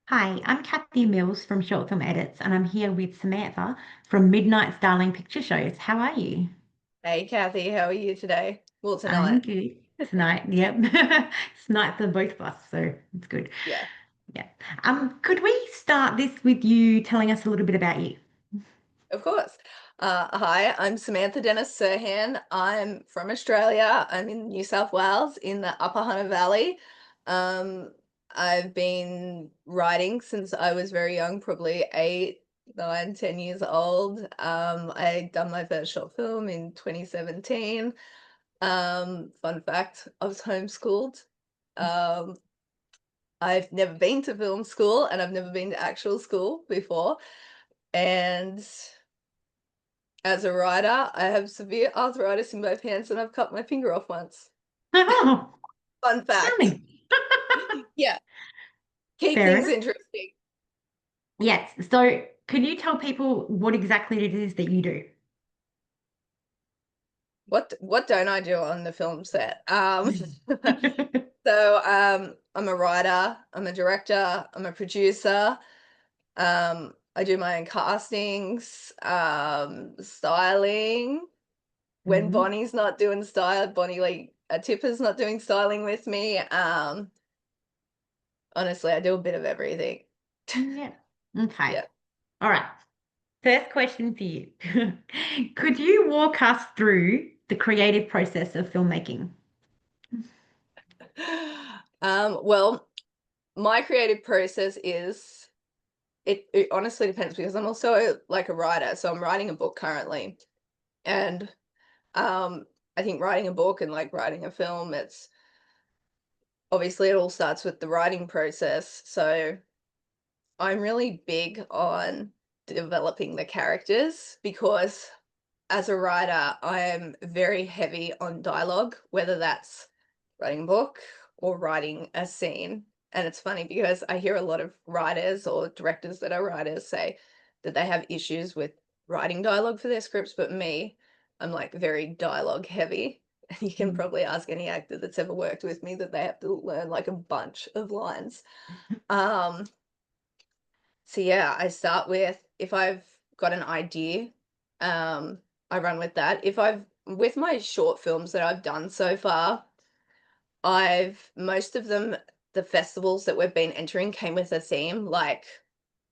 Hi, I'm Kathy Mills from Short Film Edits, and I'm here with Samantha from Midnight's Darling Picture Shows. How are you? Hey Kathy, how are you today? Well, I'm tonight. good. Tonight, yep. It's night for both of us, so it's good. Yeah, Yeah. Could we start this with you telling us a little bit about you? of course. Hi, I'm Samantha Dennis-Serhan. I'm from Australia. I'm in New South Wales in the Upper Hunter Valley. Um, I've been writing since I was very young, probably 8, 9, 10 years old. I done my first short film in 2017. Fun fact, I was homeschooled. Um, I've never been to film school and I've never been to actual school before. And as a writer, I have severe arthritis in both hands and I've cut my finger off once. Oh, Fun fact. stunning. Yeah, keep Fair things enough. interesting. Yes. So, could you tell people what exactly it is that you do? What don't I do on the film set? So I'm a writer, I'm a director, I'm a producer. I do my own castings, styling. When Mhm. Bonnie's not doing style, Bonnie like Tipper's not doing styling with me. Honestly, I do a bit of everything. Yeah. Okay. Yeah. All right. First question for you. Could you walk us through the creative process of filmmaking? Well, my creative process is it honestly depends because I'm also like a writer. So I'm writing a book currently. And um I think writing a book and like writing a film, it's obviously it all starts with the writing process. So I'm really big on developing the characters because as a writer, I am very heavy on dialogue, whether that's writing a book or writing a scene. And it's funny because I hear a lot of writers or directors that are writers say that they have issues with writing dialogue for their scripts, but me, I'm like very dialogue heavy. And you can Mm. probably ask any actor that's ever worked with me that they have to learn like a bunch of lines. Um, so yeah, I start with if I've got an idea, I run with that. If I've with my short films that I've done so far, I've most of them the festivals that we've been entering came with a theme. Like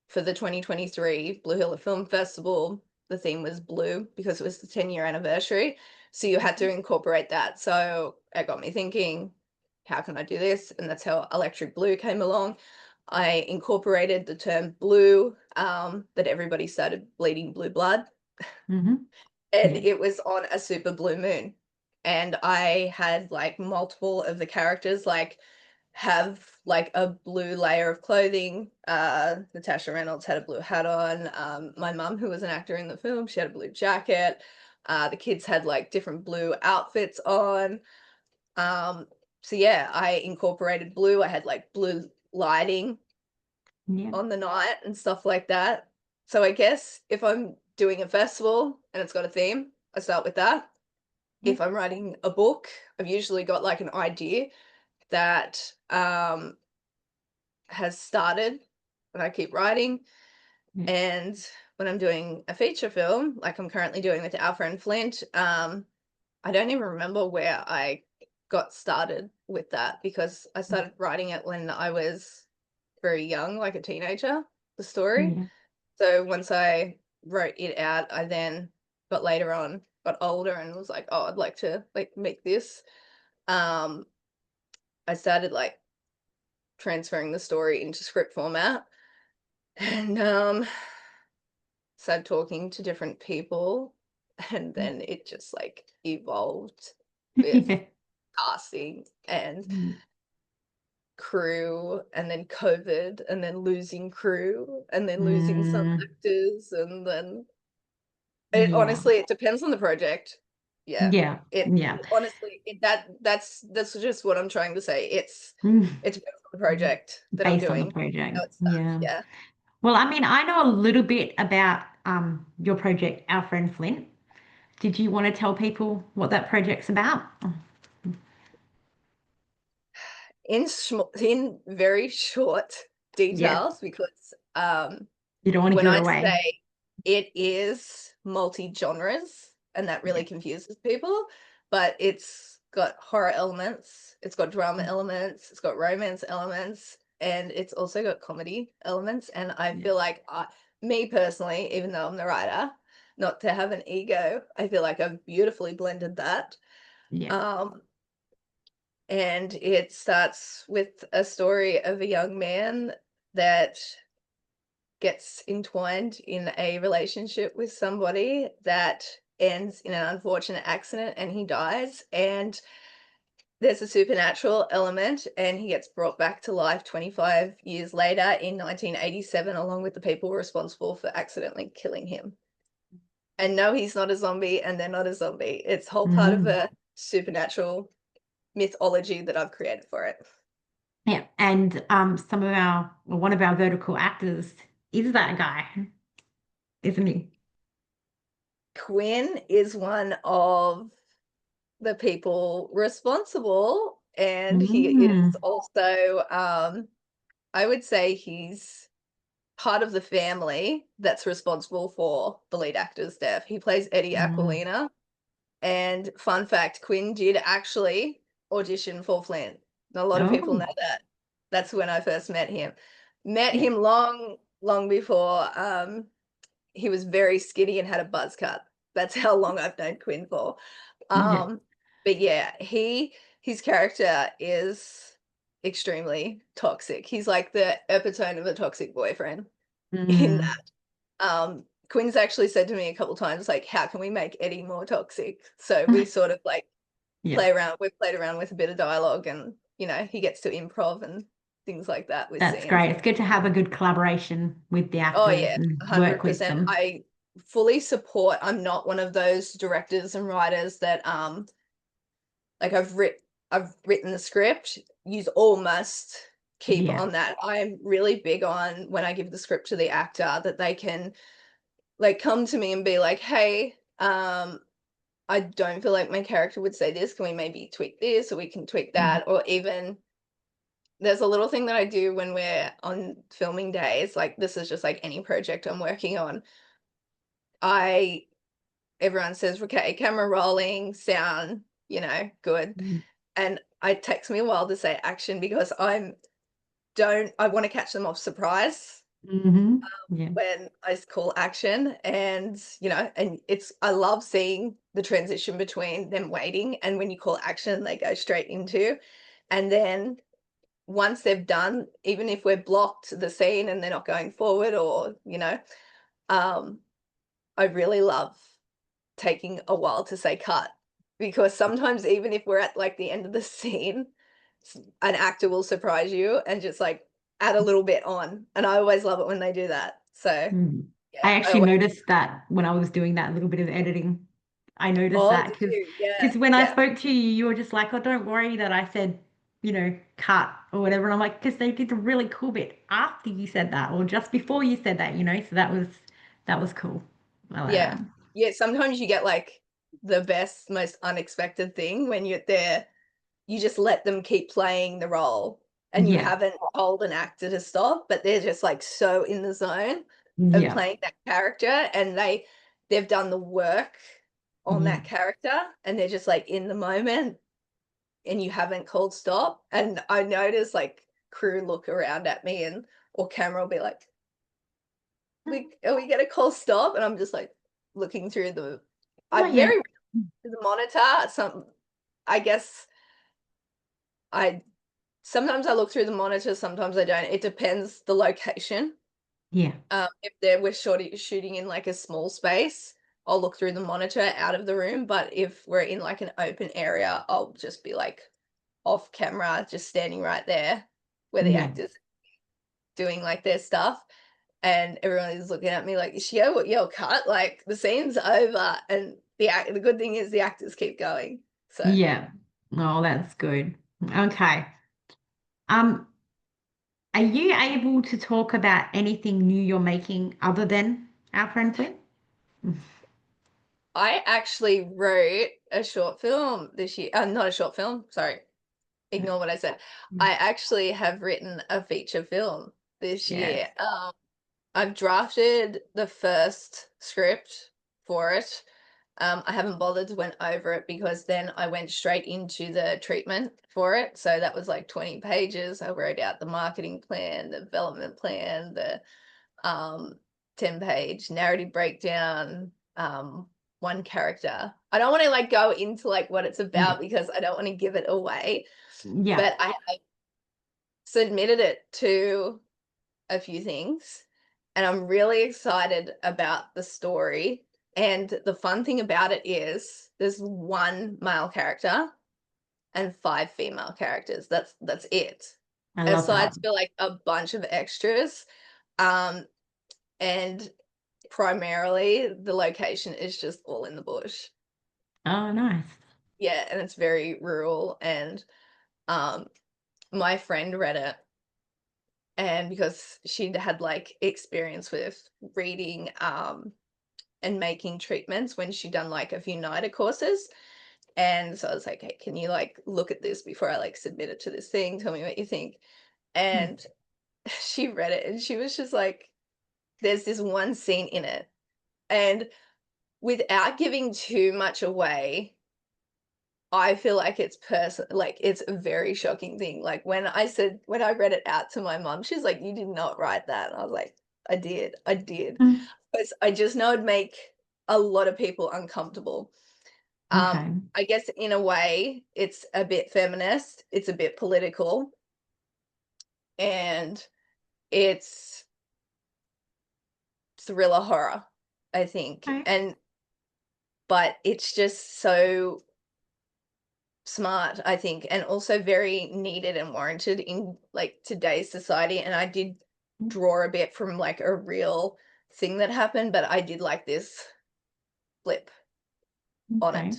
for the 2023 Blue Hill Film Festival, the theme was blue because it was the 10-year anniversary. So you had to incorporate that. So it got me thinking, how can I do this? And that's how Electric Blue came along. I incorporated the term blue, that everybody started bleeding blue blood, Hmm. and Yeah. it was on a super blue moon. And I had like multiple of the characters like have like a blue layer of clothing. Natasha Reynolds had a blue hat on. My mum, who was an actor in the film, she had a blue jacket. The kids had like different blue outfits on. Um, so yeah, I incorporated blue. I had like blue lighting Yeah. on the night and stuff like that. So I guess if I'm doing a festival and it's got a theme, I start with that. Yeah. If I'm writing a book, I've usually got like an idea that has started and I keep writing. Yeah. And when I'm doing a feature film, like I'm currently doing with our friend Flint, I don't even remember where I got started with that because I started writing it when I was very young, like a teenager, the story. Yeah. So once I wrote it out, I then got later on, got older and was like, oh, I'd like to like make this. Um, I started like transferring the story into script format and started talking to different people and then it just like evolved with Yeah. casting and Mm. crew and then COVID and then losing crew and then losing some Mm. actors and then it Yeah. honestly, it depends on the project. Yeah. Yeah. Yeah. It honestly, that's just what I'm trying to say. Mm. It depends on the project that I'm Based on the doing, project. how it starts. Yeah. Yeah. Well, I mean, I know a little bit about your project, Our Friend Flint. Did you want to tell people what that project's about? In very short. Yeah. details because You don't want to when give it I away. say it is multi-genres, and that Yeah. really confuses people, but it's got horror elements, it's got drama elements, it's got romance elements, and it's also got comedy elements. And I Yeah. feel like me personally, even though I'm the writer, not to have an ego, I feel like I've beautifully blended that. Yeah. Um, and it starts with a story of a young man that gets entwined in a relationship with somebody that ends in an unfortunate accident and he dies, and there's a supernatural element and he gets brought back to life 25 years later in 1987 along with the people responsible for accidentally killing him. And no, he's not a zombie and they're not a zombie. It's whole part of Mm. a supernatural mythology that I've created for it. Yeah. And some of our, well, one of our vertical actors is that guy, isn't he? Quinn is one of the people responsible, and he is Mm. also, I would say he's part of the family that's responsible for the lead actor's death. He plays Eddie Mm. Aquilina, and fun fact, Quinn did actually audition for Flint. Not a lot of people Oh, know that. That's when I first met him. Met yeah. him long, long before, he was very skinny and had a buzz cut. That's how long I've known Quinn for. Yeah. Um, but yeah, his character is extremely toxic. He's like the epitome of a toxic boyfriend in Mm. that. Quinn's actually said to me a couple times, like, how can we make Eddie more toxic? So we sort of like Yeah. play around, we've played around with a bit of dialogue and he gets to improv and things like that with That's scenes. great. It's good to have a good collaboration with the Oh actors yeah, and work with 100%. them. I fully support. I'm not one of those directors and writers that like I've written the script, you all must keep Yeah. on that. I'm really big on when I give the script to the actor that they can like come to me and be like, "Hey, I don't feel like my character would say this. Can we maybe tweak this or we can tweak Mhm. that?" Or even there's a little thing that I do when we're on filming days, like this is just like any project I'm working on. I Everyone says, "Okay, camera rolling, sound, good." Mm. And it takes me a while to say action because I want to catch them off surprise Mhm. Yeah. when I call action. And I love seeing the transition between them waiting and when you call action, they go straight into. And then once they've done, even if we're blocked the scene and they're not going forward or, um, I really love taking a while to say cut because sometimes even if we're at like the end of the scene, an actor will surprise you and just like add a little bit on. And I always love it when they do that. So Mm. yeah, I I actually always, noticed that when I was doing that little bit of editing. I noticed oh, that did because you? Yeah, when I yeah, spoke to you, you were just like, "Oh, don't worry that I said, cut or whatever." And I'm like, because they did a really cool bit after you said that or just before you said that, So that was cool. I like yeah, that. yeah. Sometimes you get like the best, most unexpected thing when you're there. You just let them keep playing the role and you Yeah. haven't told an actor to stop, but they're just like so in the zone of Yeah. playing that character and they've done the work on Yeah. that character and they're just like in the moment and you haven't called stop. And I notice like crew look around at me and or camera will be like, are we gonna call stop? And I'm just like looking through I Oh yeah. very the monitor. I guess I sometimes I look through the monitor, sometimes I don't. It depends the location. Yeah. If we're shooting in like a small space, I'll look through the monitor out of the room. But if we're in like an open area, I'll just be like off camera, just standing right there where the Yeah. actors doing like their stuff. And everyone is looking at me like, is yo cut? Like the scene's over. And the good thing is the actors keep going. So Yeah. Oh, that's good. Okay. Um, are you able to talk about anything new you're making other than our friend Flynn? I actually wrote a short film this year. Not a short film, sorry. Ignore what I said. I actually have written a feature film. this Yes. year. I've drafted the first script for it. I haven't bothered to went over it because then I went straight into the treatment for it. So that was like 20 pages. I wrote out the marketing plan, the development plan, the 10-page narrative breakdown, one character. I don't want to like go into like what it's Yeah. about because I don't want to give it away, Yeah. but I submitted it to a few things and I'm really excited about the story. And the fun thing about it is there's one male character and 5 female characters. That's it. I love that. Aside for like a bunch of extras. Um, and primarily the location is just all in the bush. Oh, nice. Yeah, and it's very rural and um my friend read it and because she'd had like experience with reading and making treatments when she'd done like a few NIDA courses. And so I was like, hey, can you like look at this before I like submit it to this thing? Tell me what you think. Yeah. And she read it and she was just like, there's this one scene in it. And without giving too much away, I feel like it's a very shocking thing. Like when I read it out to my mom, she's like, "You did not write that." And I was like, I did." Mm, But I just know it'd make a lot of people uncomfortable. okay. I guess in a way, it's a bit feminist, it's a bit political, and it's thriller horror, I think. Okay. But it's just so smart, I think, and also very needed and warranted in like today's society. And I did Mm, draw a bit from like a real thing that happened, but I did like this flip on okay. it.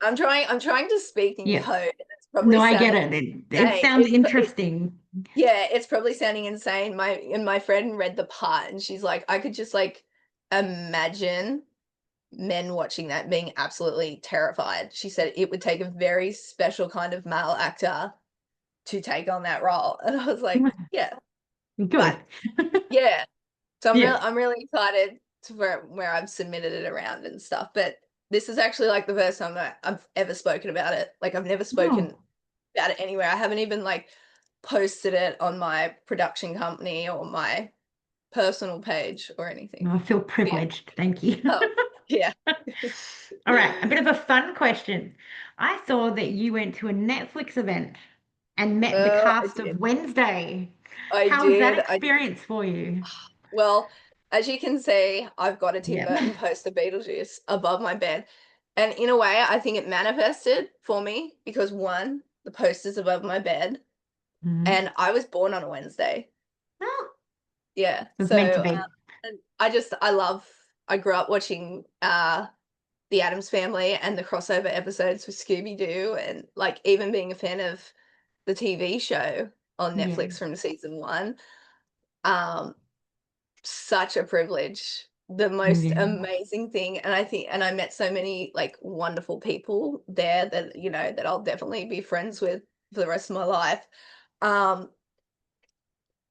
I'm trying to speak in Yeah. code, and it's probably No, I get sounding it. It insane. sounds interesting. Yeah, it's probably sounding insane. My friend read the part and she's like, I could just like imagine men watching that being absolutely terrified. She said it would take a very special kind of male actor to take on that role. And I was like, yeah. But Good. yeah. So Yeah. I'm really excited to where I've submitted it around and stuff. But this is actually like the first time that I've ever spoken about it. Like I've never spoken Oh, about it anywhere. I haven't even like posted it on my production company or my personal page or anything. no, I feel But yeah. privileged. Thank you. Oh, yeah. All right, a bit of a fun question. I saw that you went to a Netflix event and met the Oh, I cast of did. Wednesday. I How was that did. I did. experience for you? Well, as you can see, I've got a Tim Yeah. Burton poster Beetlejuice above my bed. And in a way, I think it manifested for me because one, the poster's above my bed, Mhm. and I was born on a Wednesday. Oh, Yeah. it was meant to So be. and I grew up watching The Addams Family and the crossover episodes with Scooby-Doo and like even being a fan of the TV show on Yeah. Netflix from season 1. Um, Such a privilege, the most Yeah. amazing thing, and I met so many like wonderful people there that that I'll definitely be friends with for the rest of my life. Um,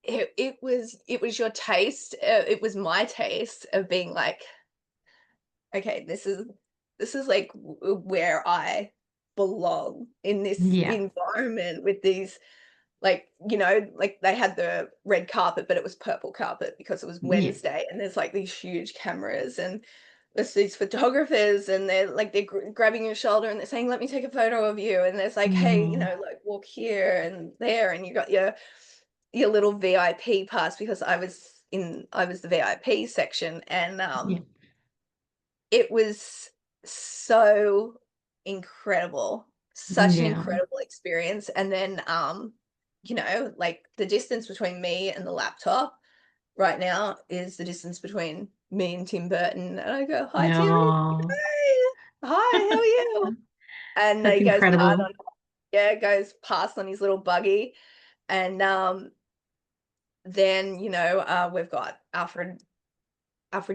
it was your taste, it was my taste of being like, okay, this is like where I belong in this Yeah. environment with these like they had the red carpet, but it was purple carpet because it was Yeah. Wednesday, and there's like these huge cameras and there's these photographers and they're grabbing your shoulder and they're saying, "Let me take a photo of you." And there's like, "Hey, Mm. like walk here and there," and you got your little VIP pass because I was the VIP section, and Yeah. it was so incredible, such an Yeah. incredible experience. And then, like the distance between me and the laptop right now is the distance between me and Tim Burton. And I go, "Hi, Tim. Oh, Hi. Hi, how are you?" And that's he goes past incredible. on, yeah, goes past on his little buggy. And then, we've got Alfred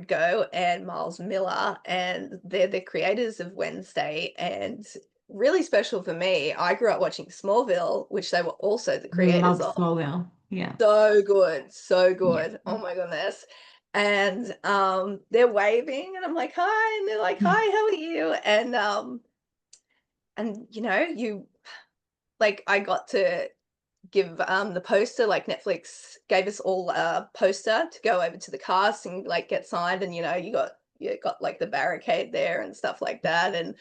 Go and Miles Miller, and they're the creators of Wednesday. And really special for me, I grew up watching Smallville, which they were also the creators Love of. Smallville. Yeah. So good, so Yeah. good. Oh my goodness. And they're waving and I'm like, "Hi," and they're like, "Hi, how are you?" And you know, you like I got to give the poster, like Netflix gave us all a poster to go over to the cast and like get signed, and you know, you got like the barricade there and stuff like that. And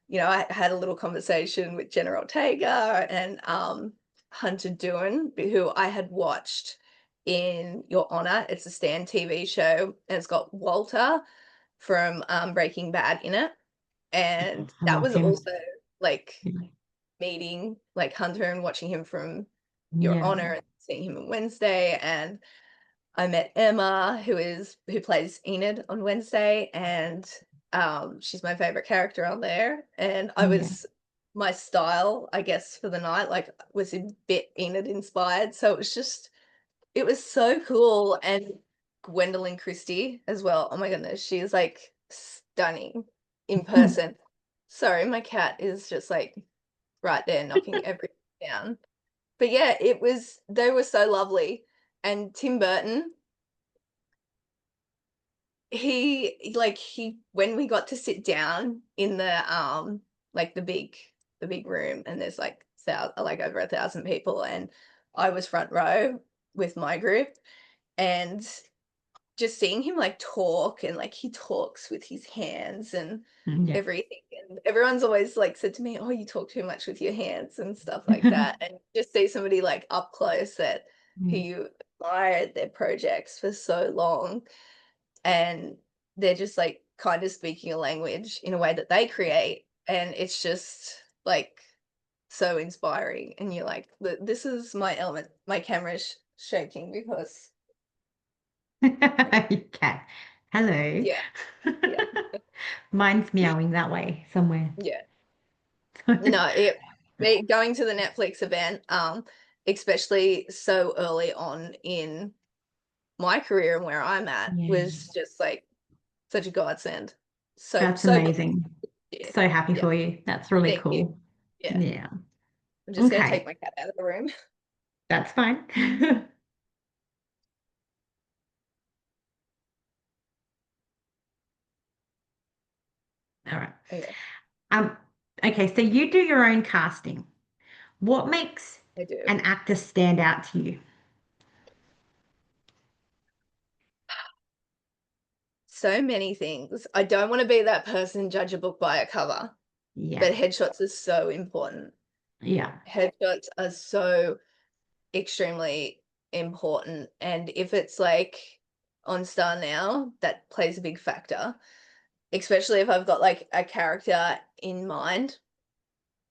you know, I had a little conversation with Jenna Ortega and Hunter Doohan, who I had watched in Your Honor. It's a Stan TV show, and it's got Walter from Breaking Bad in it. And I that love was him. also like Yeah. meeting like Hunter and watching him from Your Yeah. Honor and seeing him on Wednesday. And I met Emma, who plays Enid on Wednesday, and she's my favorite character on there. And Yeah. my style, I guess, for the night, like was a bit Enid inspired. So it was so cool. And Gwendolyn Christie as well. Oh my goodness, she is like stunning in person. Sorry, my cat is just like right there knocking everything down. But yeah, they were so lovely. And Tim Burton, he when we got to sit down in like the big room, and there's like over 1,000 people, and I was front row with my group, and just seeing him like talk, and like he talks with his hands and Yeah. everything, and everyone's always like said to me, "Oh, you talk too much with your hands," and stuff like that. And just see somebody like up close that who Yeah. you admired their projects for so long, and they're just like kind of speaking a language in a way that they create, and it's just like so inspiring. And you're like, This is my element." My camera's shaking because Cat. Hello. yeah, yeah, Mine's meowing that way somewhere. yeah. No, going to the Netflix event, especially so early on in my career and where I'm at, Yeah. was just like such a godsend. So That's so glad. amazing. Yeah, So happy yeah. for you. That's really Thank you. cool. Yeah. Yeah. I'm just gonna take Okay. my cat out of the room. That's fine. All right. Okay, Um, okay, so you do your own casting. What makes I do. an actor stand out to you? So many things. I don't want to be that person judge a book by a cover, Yeah. but headshots are so important. Yeah. Headshots are so extremely important. And if it's like on Star Now, that plays a big factor, especially if I've got like a character in mind.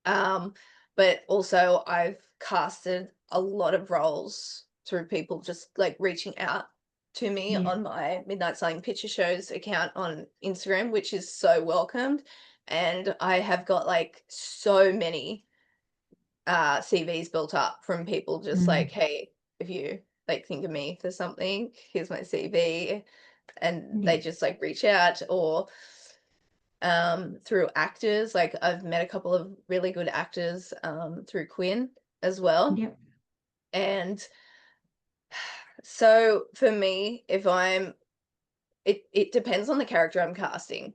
But also I've casted a lot of roles through people just like reaching out to me Yeah. on my Midnight Selling Picture Shows account on Instagram, which is so welcomed. And I have got like so many CVs built up from people just Mm, like, "Hey, if you like think of me for something, here's my CV." And yeah. they just like reach out, or through actors. Like I've met a couple of really good actors through Quinn as well. Yep. And so for me, if I'm it depends on the character I'm casting.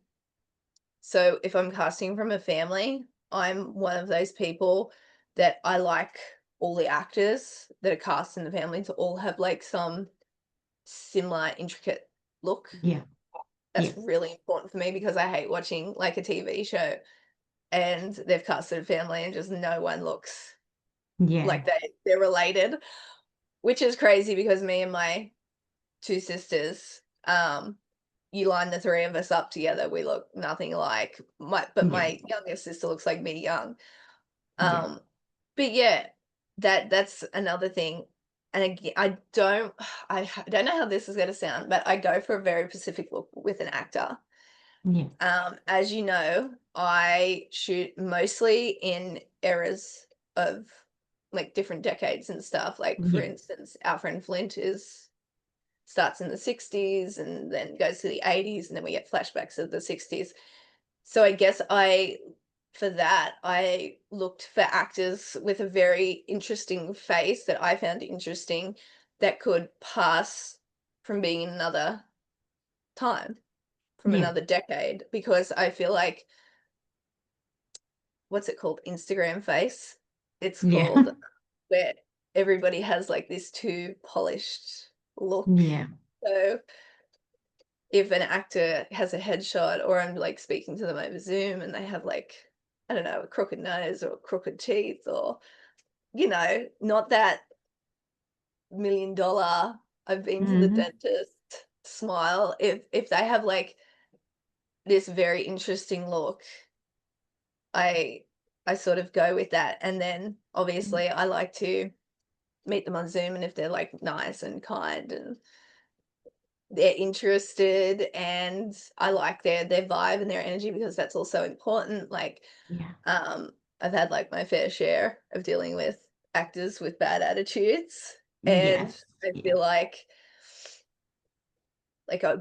So if I'm casting from a family, I'm one of those people that I like all the actors that are cast in the family to all have like some similar intricate look. Yeah. Yeah. That's really important for me because I hate watching like a TV show and they've casted a family and just no one looks Yeah. like they're related, which is crazy because me and my two sisters, you line the three of us up together, we look nothing alike. But Yeah. my youngest sister looks like me young. Yeah. Um, but yeah, that's another thing. And again, I don't know how this is going to sound, but I go for a very specific look with an actor. Yeah. As you know, I shoot mostly in eras of like different decades and stuff. Like for Yeah. instance, our friend Flint is starts in the 60s and then goes to the 80s, and then we get flashbacks of the 60s. So I guess for that, I looked for actors with a very interesting face that I found interesting, that could pass from being in another time, from Yeah. another decade, because I feel like, what's it called? Instagram face. It's Yeah. called, where everybody has like this too polished look. Yeah. So if an actor has a headshot, or I'm like speaking to them over Zoom and they have like, I don't know, a crooked nose or crooked teeth, or, not that $1 million I've been to the Hmm. dentist smile. If they have like this very interesting look, I I sort of go with that. And then obviously I like to meet them on Zoom, and if they're like nice and kind and they're interested and I like their vibe and their energy, because that's also important. Like, Yeah. um, I've had like my fair share of dealing with actors with bad attitudes, and Yes. I Yeah. feel like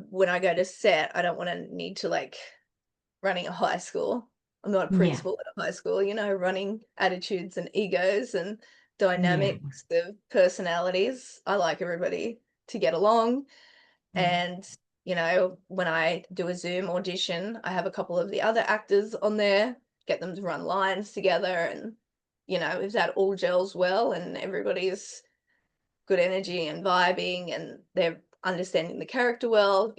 when I go to set, I don't want to need to like running a high school. I'm not a Yeah. principal at a high school, running attitudes and egos and Yeah. dynamics of personalities. I like everybody to get along. Yeah. And, when I do a Zoom audition, I have a couple of the other actors on there, get them to run lines together. And, if that all gels well and everybody's good energy and vibing and they're understanding the character well,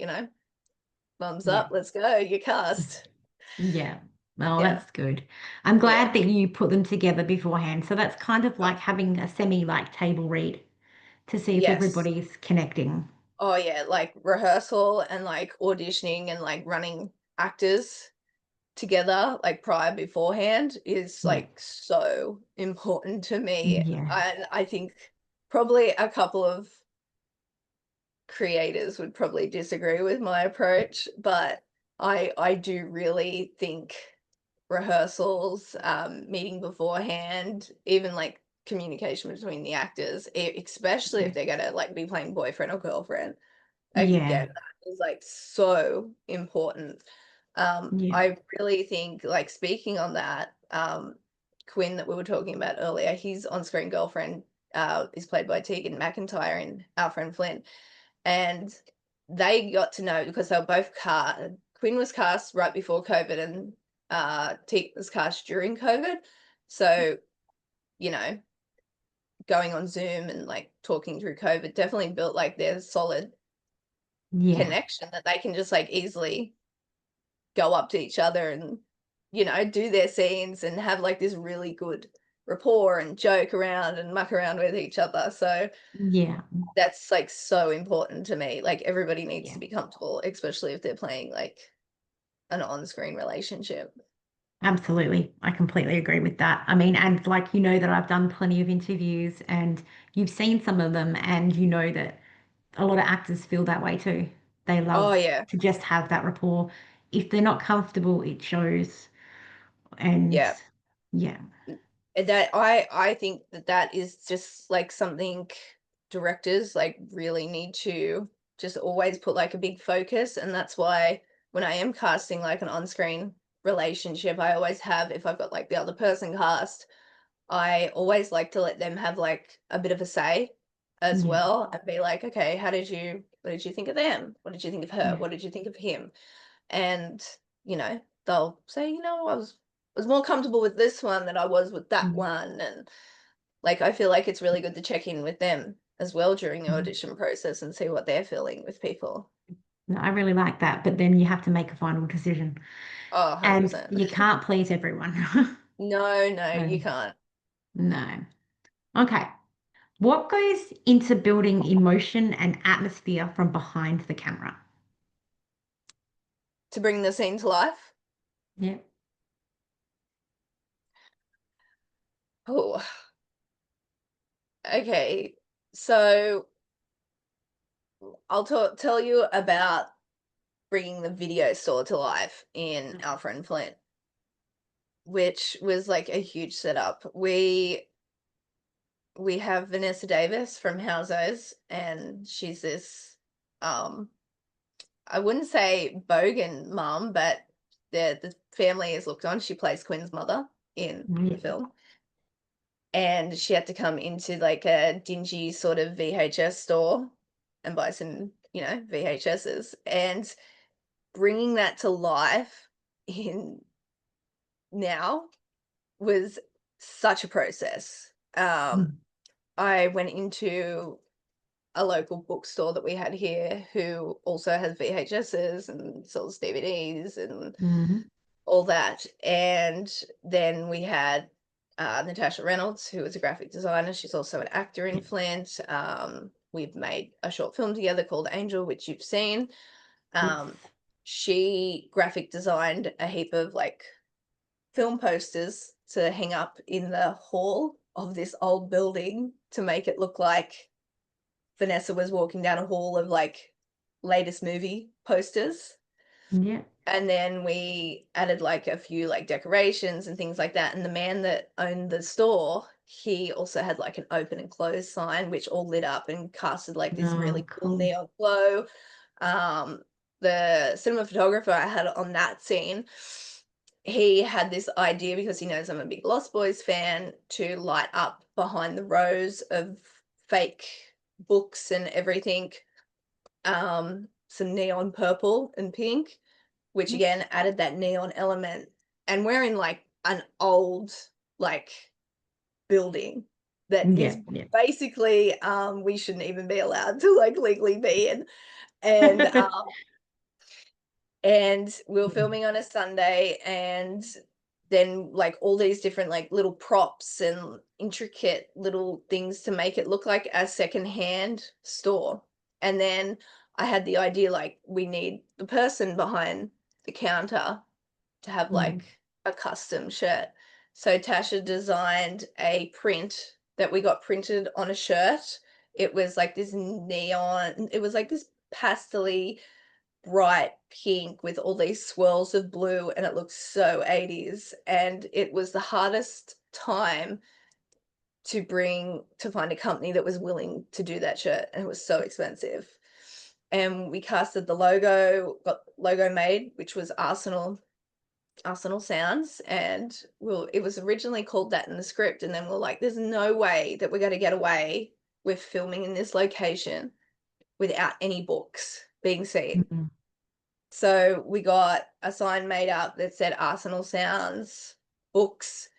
thumbs Yeah. up, let's go, you're cast. Yeah. Oh, Yeah. that's good. I'm glad Yeah. that you put them together beforehand. So that's kind of Oh, like having a semi like table read to see if yes. everybody's connecting. Oh, yeah, like rehearsal and like auditioning and like running actors together, like prior beforehand, is Yeah. like so important to me. Yes. And I think probably a couple of creators would probably disagree with my approach, but I do really think rehearsals, meeting beforehand, even like communication between the actors, especially Yeah. if they're gonna like be playing boyfriend or girlfriend. Yeah. Again, that is like so important. Yeah. I really think, like, speaking on that, Quinn that we were talking about earlier, his on-screen girlfriend is played by Tegan McIntyre in Our Friend Flynn, and they got to know because they were both cast. Quinn was cast right before COVID, and Tegan was cast during COVID. So, you know, going on Zoom and like talking through COVID definitely built like their solid Yeah. connection that they can just like easily go up to each other and, do their scenes and have like this really good rapport and joke around and muck around with each other. So Yeah. that's like so important to me. Like, everybody needs Yeah. to be comfortable, especially if they're playing like an on-screen relationship. Absolutely. I completely agree with that. I mean, and like you know that I've done plenty of interviews and you've seen some of them and you know that a lot of actors feel that way too. They Oh love yeah. to just have that rapport. If they're not comfortable, it shows. And Yeah. yeah, That I think that is just like something directors like really need to just always put like a big focus. And that's why when I am casting like an on-screen relationship, I always have, if I've got like the other person cast, I always like to let them have like a bit of a say as yeah, well, and be like, okay, what did you think of them, what did you think of her, yeah, what did you think of him? And, they'll say, I was more comfortable with this one than I was with that yeah, one. And like, I feel like it's really good to check in with them as well during the yeah. audition process and see what they're feeling with people. No, I really like that. But then you have to make a final decision. Oh, And 100%. you can't please everyone. No, no, So, you can't. no. Okay. What goes into building emotion and atmosphere from behind the camera? To bring the scene to life. Yeah. Oh, okay. So tell you about bringing the video store to life in Our Friend Flint, which was like a huge setup. We have Vanessa Davis from Houseos, and she's this, um I wouldn't say bogan mum, but the family is looked on. She plays Quinn's mother in the Yeah. film. and she had to come into like a dingy sort of VHS store and buy some, VHSs, and bringing that to life in now was such a process. Mm. I went into a local bookstore that we had here who also has VHSs and sells DVDs and Mhm. all that. And then we had Natasha Reynolds, who is a graphic designer. She's also an actor in Yeah. Flint. We've made a short film together called Angel, which you've seen. Yes. She graphic designed a heap of like film posters to hang up in the hall of this old building to make it look like Vanessa was walking down a hall of like latest movie posters. Yeah. And then we added like a few like decorations and things like that. And the man that owned the store, he also had like an open and close sign, which all lit up and casted like this Oh, really cool cool. neon glow. Um, the cinema photographer I had on that scene, he had this idea because he knows I'm a big Lost Boys fan to light up behind the rows of fake books and everything, some neon purple and pink, which Yes. again added that neon element. And we're in like an old like building that Yeah. is Yeah. basically we shouldn't even be allowed to like legally be in. And we were Yeah. filming on a Sunday, and then like all these different like little props and intricate little things to make it look like a secondhand store. And then I had the idea like we need the person behind the counter to have Mm. like a custom shirt. So Tasha designed a print that we got printed on a shirt. It was like this neon, it was like this pastely bright pink with all these swirls of blue, and it looks so 80s. And it was the hardest time to find a company that was willing to do that shirt, and it was so expensive. And we casted the logo, got logo made, which was Arsenal Sounds, and it was originally called that in the script, and then we're like, there's no way that we're going to get away with filming in this location without any books being seen. Mm. So we got a sign made up that said Arsenal Sounds, books,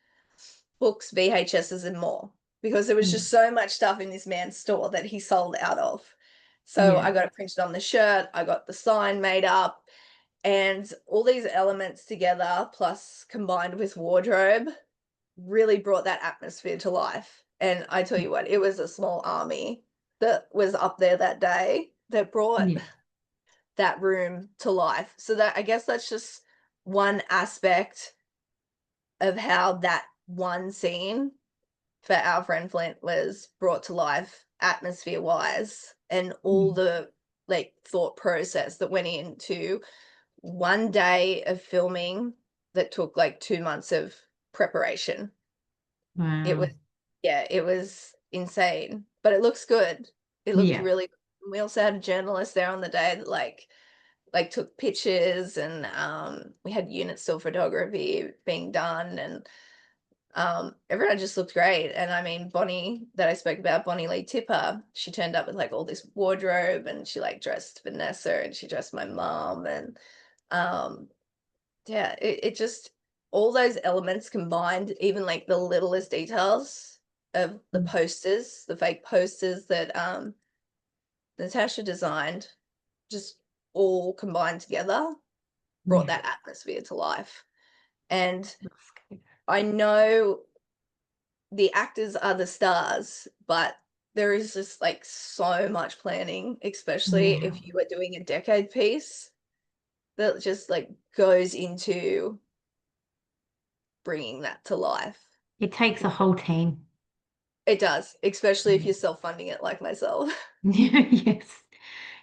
VHSs, and more, because there was Mm. just so much stuff in this man's store that he sold out of. So Yeah. I got it printed on the shirt, I got the sign made up, and all these elements together, plus combined with wardrobe, really brought that atmosphere to life. And I tell you what, it was a small army that was up there that day that brought Yeah. that room to life. So that, I guess that's just one aspect of how that one scene for Our Friend Flint was brought to life atmosphere wise, and all Mm. the like thought process that went into one day of filming that took like 2 months of preparation. It was, Wow. yeah, it was insane, but it looks good. It looked Yeah. really good. We also had a journalist there on the day that like took pictures, and we had unit still photography being done, and everyone just looked great. And I mean, Bonnie that I spoke about, Bonnie Lee Tipper, she turned up with like all this wardrobe, and she like dressed Vanessa, and she dressed my mom, and um yeah, it just, all those elements combined, even like the littlest details of the Mm. posters, the fake posters that Natasha designed, just all combined together brought Yeah. that atmosphere to life. And That's good. I know the actors are the stars, but there is just like so much planning, especially Yeah. if you are doing a decade piece, that just like goes into bringing that to life. It takes a whole team. It does, especially if Yeah. you're self-funding it like myself. Yes.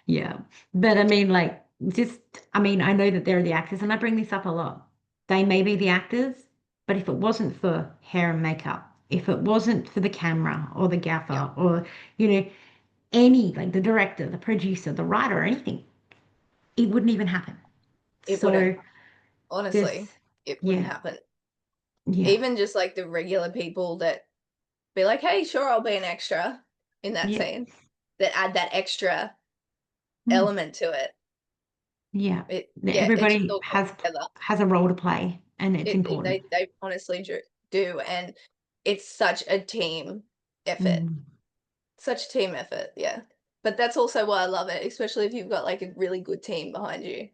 Yeah. But I mean, like, just, I mean, I know that they're the actors, and I bring this up a lot. They may be the actors, but if it wasn't for hair and makeup, if it wasn't for the camera or the Yep, gaffer or, you know, any, like the director, the producer, the writer, or anything, it wouldn't even happen. it wouldn't. So Honestly, this, it wouldn't yeah, happen. yeah, Even just like the regular people that be like, hey, sure, I'll be an extra in that Yeah. scene. That add that extra Mm. element to it. Yeah. It just Everybody all comes together. has a role to play, and it's important. They honestly do, and it's such a team effort. Mm. Such team effort, yeah. But that's also why I love it, especially if you've got like a really good team behind you.